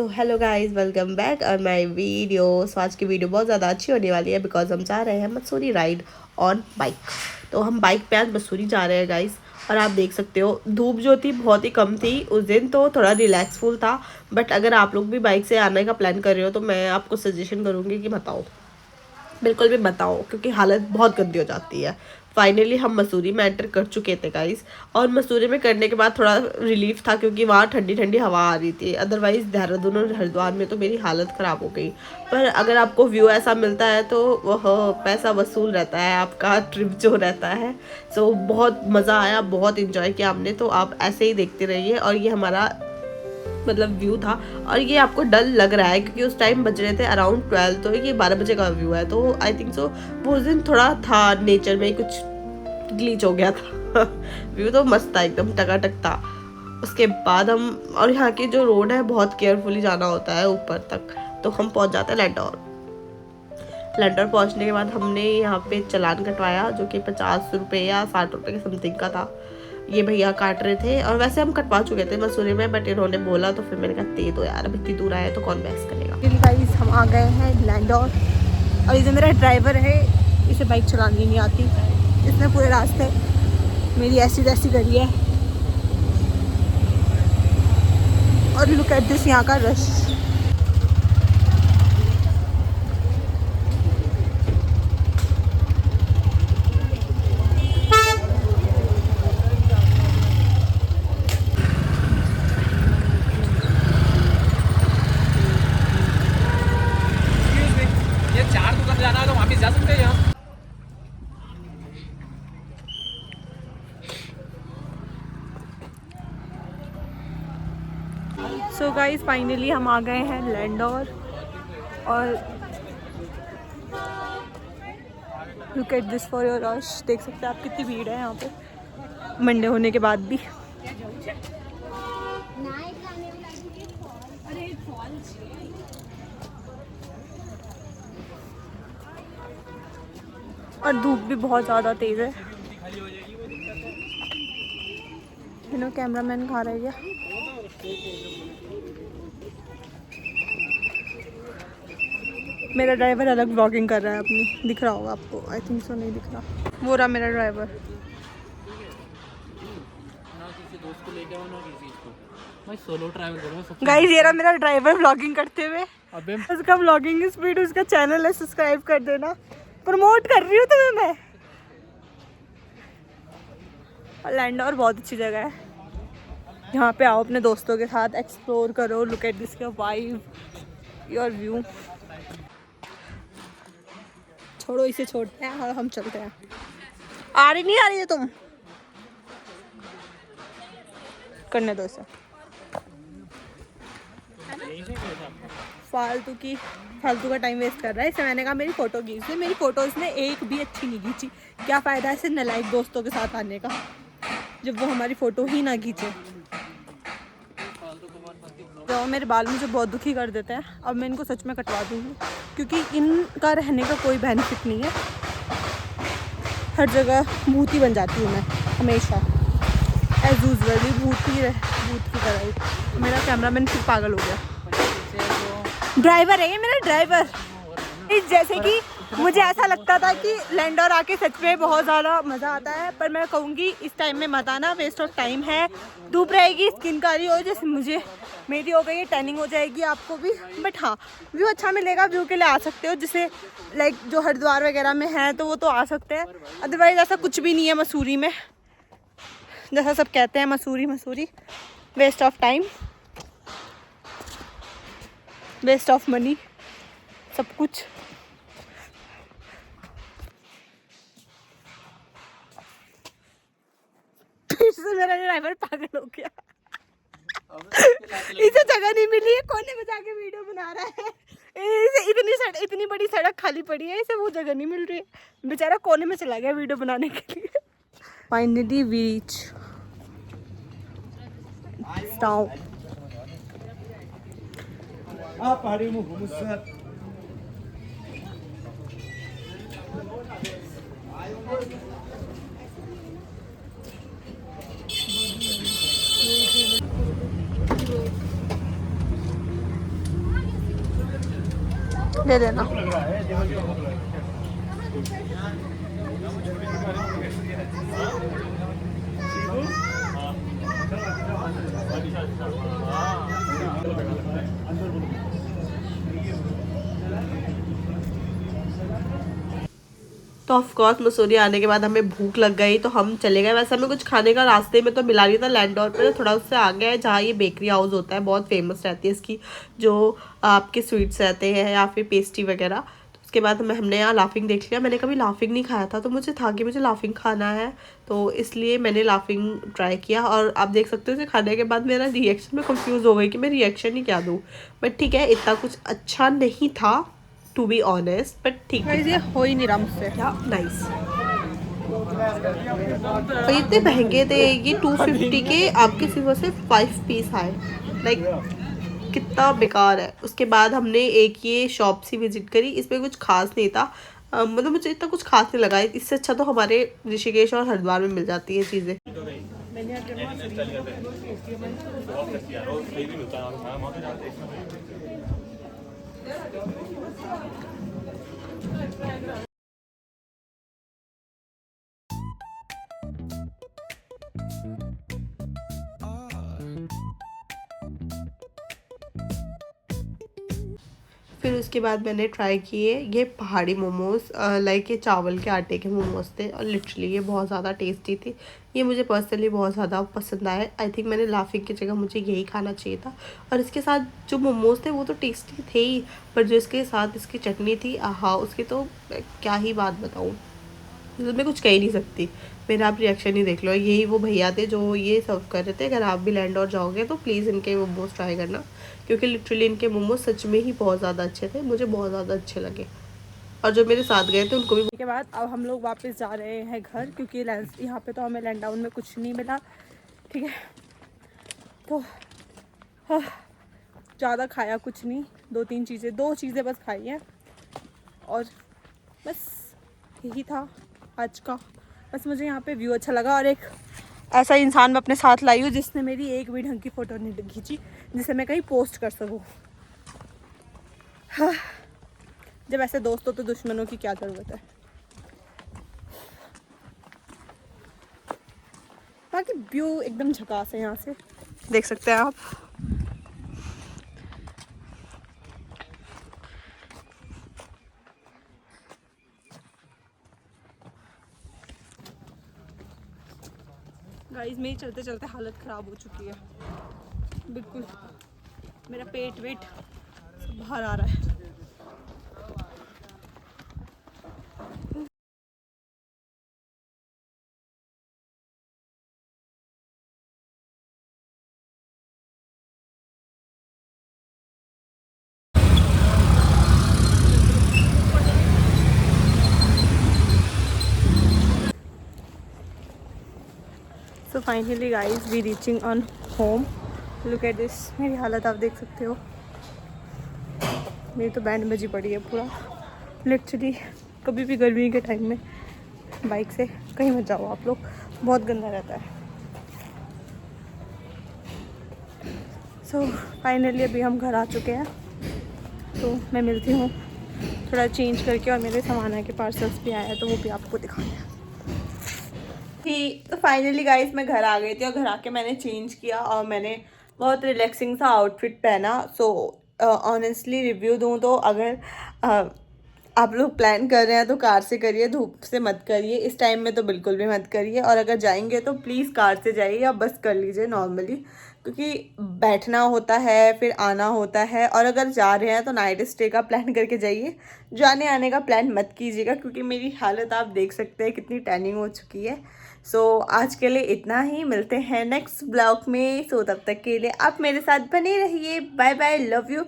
So hello guys, welcome back on my video. So आज की video बहुत ज़्यादा अच्छी होने वाली है बिकॉज हम जा रहे हैं मसूरी राइड ऑन बाइक। तो हम बाइक पे आज मसूरी जा रहे हैं गाइस। और आप देख सकते हो धूप जो थी बहुत ही कम थी उस दिन, तो थोड़ा रिलैक्सफुल था। बट अगर आप लोग भी बाइक से आने का प्लान कर रहे हो तो मैं आपको सजेशन करूँगी कि बताओ, बिल्कुल भी बताओ, क्योंकि हालत बहुत गंदी हो जाती है। फाइनली हम मसूरी में एंटर कर चुके थे गाइस। और मसूरी में करने के बाद थोड़ा रिलीफ था क्योंकि वहाँ ठंडी ठंडी हवा आ रही थी। अदरवाइज़ देहरादून और हरिद्वार में तो मेरी हालत ख़राब हो गई। पर अगर आपको व्यू ऐसा मिलता है तो वह पैसा वसूल रहता है आपका ट्रिप जो रहता है। सो बहुत मज़ा आया, बहुत इंजॉय किया हमने। तो आप ऐसे ही देखते रहिए। और ये हमारा मतलब व्यू था। और ये आपको डल लग रहा है क्योंकि उस टाइम बज रहे थे अराउंड 12, तो ये 12 बजे का व्यू है। तो आई थिंक सो वो उस दिन थोड़ा था नेचर में कुछ ग्लिच हो गया था। व्यू तो मस्त था, एकदम टकाटक था। उसके बाद हम, और यहाँ की जो रोड है बहुत केयरफुली जाना होता है ऊपर तक। तो हम पहुँच जाते हैं लैंडौर। लैंडौर पहुँचने के बाद हमने यहाँ पे चालान कटवाया जो कि 50 रुपये या 60 रुपये के समथिंग का था। ये भैया काट रहे थे और वैसे हम कटवा चुके थे मसूरी में, बट इन्होंने बोला तो फिर मैंने कहा दे दो यार, अब इतनी दूर आए तो कौन बहस करेगा। गाइस हम आ गए हैं लैंडौर। और ये जो मेरा ड्राइवर है इसे बाइक चलानी नहीं आती। इसने पूरे रास्ते मेरी ऐसी तैसी करी है। और लुक एट दिस, यहाँ का रश। सो गाइस फाइनली हम आ गए हैं लैंडौर। और look at this for your rush. देख सकते हैं आप कितनी भीड़ है यहाँ पे मंडे होने के बाद भी। और धूप भी बहुत ज़्यादा तेज़ है। कैमरामैन कहाँ रह गया? मेरा ड्राइवर अलग ब्लॉगिंग कर रहा है अपनी, दिख रहा होगा आपको। आई थिंक सो नहीं दिख रहा। वो रहा मेरा ड्राइवर। गाइस ये रहा मेरा ड्राइवर ब्लॉगिंग करते हुए। उसका ब्लॉगिंग स्पीड, उसका चैनल है, सब्सक्राइब कर देना। प्रमोट कर रही हूँ तुम्हें मैं। और लैंडौर बहुत अच्छी जगह है। यहाँ पे आओ अपने दोस्तों के साथ, एक्सप्लोर करो। Look at this vibe, your view. छोड़ो इसे, छोड़ते हैं और हम चलते हैं। आ रही नहीं आ रही है तुम? करने दो इसे। फालतू का टाइम वेस्ट कर रहा है। इसे मैंने कहा मेरी फ़ोटो खींच दे, मेरी फ़ोटो इसने एक भी अच्छी नहीं खींची। क्या फ़ायदा है ऐसे नालायक दोस्तों के साथ आने का जब वो हमारी फ़ोटो ही ना खींचे। तो मेरे बाल मुझे बहुत दुखी कर देते हैं। अब मैं इनको सच में कटवा दूँगी क्योंकि इनका रहने का कोई बेनिफिट नहीं है। हर जगह भूत ही बन जाती हूँ मैं हमेशा, एज यूजुअली भूत की तरह ही। मेरा कैमरामैन फिर पागल हो गया। ड्राइवर है ये मेरा ड्राइवर। जैसे कि मुझे ऐसा लगता था कि लैंडौर आके सच में बहुत ज़्यादा मज़ा आता है, पर मैं कहूँगी इस टाइम में मत आना, वेस्ट ऑफ टाइम है। धूप रहेगी, स्किन काली हो जैसे मुझे मेरी हो गई है, टैनिंग हो जाएगी आपको भी। बट हाँ, व्यू अच्छा मिलेगा। व्यू के लिए आ सकते हो, जिसे लाइक जो हरिद्वार वगैरह में है तो वो तो आ सकते हैं। अदरवाइज़ ऐसा कुछ भी नहीं है मसूरी में, जैसा सब कहते हैं Mussoorie waste of time, waste of money, सब कुछ। फिर से मेरा ड्राइवर पागल हो गया। इसे जगह नहीं मिली है, कोने में जाके वीडियो बना रहा है। इसे इतनी बड़ी सड़क खाली पड़ी है, इसे वो जगह नहीं मिल रही है। बेचारा कोने में चला गया वीडियो बनाने के लिए। Finally we reach town. ले लेना। तो ऑफ कोर्स मसूरी आने के बाद हमें भूख लग गई तो हम चले गए। वैसे हमें कुछ खाने का रास्ते में तो मिला नहीं था, लैंडोर पे थोड़ा उससे आगे है जहाँ ये बेकरी हाउस होता है, बहुत फेमस रहती है इसकी जो आपके स्वीट्स रहते हैं या फिर पेस्ट्री वगैरह। तो उसके बाद हमने यहाँ लाफिंग देख लिया। मैंने कभी लाफिंग नहीं खाया था तो मुझे था कि मुझे लाफिंग खाना है, तो इसलिए मैंने लाफिंग ट्राई किया। और आप देख सकते हो इसे खाने के बाद मेरा रिएक्शन में कंफ्यूज हो गई कि मैं रिएक्शन ही क्या दूँ। बट ठीक है, इतना कुछ अच्छा नहीं था टू बी ऑनेस्ट, बट ठीक है। ये हो ही नहीं रहा मुझसे। क्या नाइस। तो इतने महंगे थे ये, 250 के आपके सिर्फ से 5 पीस आए। लाइक कितना बेकार है। उसके बाद हमने एक ये शॉप सी विजिट करी, इसमें कुछ खास नहीं था, मतलब मुझे इतना कुछ खास नहीं लगा। इससे अच्छा तो हमारे ऋषिकेश और हरिद्वार में मिल जाती है चीज़ें। फिर उसके बाद मैंने ट्राई किए ये पहाड़ी मोमोज़, लाइक ये चावल के आटे के मोमोज़ थे और लिटरली ये बहुत ज़्यादा टेस्टी थे। ये मुझे पर्सनली बहुत ज़्यादा पसंद आए। आई थिंक मैंने लाफिंग की जगह मुझे यही खाना चाहिए था। और इसके साथ जो मोमोज़ थे वो तो टेस्टी थे ही, पर जो इसके साथ इसकी चटनी थी, आहा, उसकी तो क्या ही बात बताऊँ, मैं कुछ कह ही नहीं सकती। मेरा आप रिएक्शन ही देख लो। यही वो भैया थे जो ये सर्व कर रहे थे। अगर आप भी लैंडोर जाओगे तो प्लीज़ इनके मोमोज़ ट्राई करना, क्योंकि लिटरली इनके मोमोज़ सच में ही बहुत ज़्यादा अच्छे थे, मुझे बहुत ज़्यादा अच्छे लगे। और जो मेरे साथ गए थे उनको भी। के बाद अब हम लोग वापस जा रहे हैं घर, क्योंकि यहाँ पे तो हमें लैंड डाउन में कुछ नहीं मिला। ठीक है, तो ज़्यादा खाया कुछ नहीं, दो चीज़ें बस खाई हैं और बस यही था आज का। बस मुझे यहाँ पे व्यू अच्छा लगा और एक ऐसा इंसान मैं अपने साथ लाई हूँ जिसने मेरी एक भी ढंग की फ़ोटो नहीं खींची जिसे मैं कहीं पोस्ट कर सकूँ। हाँ, जब ऐसे दोस्त हो तो दुश्मनों की क्या ज़रूरत है। बाकी व्यू एकदम झकास है, यहाँ से देख सकते हैं आप। गाइस मेरी चलते चलते हालत ख़राब हो चुकी है बिल्कुल। मेरा पेट वेट सब बाहर आ रहा है। So finally guys we reaching on home. Look at this. मेरी हालत आप देख सकते हो, मेरी तो बैंड बजी पड़ी है पूरा। लिटरली कभी भी गर्मी के टाइम में बाइक से कहीं मत जाओ आप लोग, बहुत गंदा रहता है। सो फाइनली अभी हम घर आ चुके हैं, तो मैं मिलती हूँ थोड़ा चेंज करके। और मेरे सामान के पार्सल्स भी आया है तो वो भी आपको दिखाना है। तो फाइनली गाइस मैं घर आ गई थी और घर आके मैंने चेंज किया और मैंने बहुत रिलैक्सिंग सा आउटफिट पहना। सो ऑनेस्टली रिव्यू दूँ तो अगर आप लोग प्लान कर रहे हैं तो कार से करिए, धूप से मत करिए। इस टाइम में तो बिल्कुल भी मत करिए। और अगर जाएंगे तो प्लीज़ कार से जाइए या बस कर लीजिए नॉर्मली, क्योंकि बैठना होता है फिर आना होता है। और अगर जा रहे हैं तो नाइट स्टे का प्लान करके जाइए, जाने आने का प्लान मत कीजिएगा, क्योंकि मेरी हालत आप देख सकते हैं कितनी टैनिंग हो चुकी है। सो आज के लिए इतना ही, मिलते हैं नेक्स्ट ब्लॉग में। सो तब तक के लिए आप मेरे साथ बने रहिए। Bye bye, love you.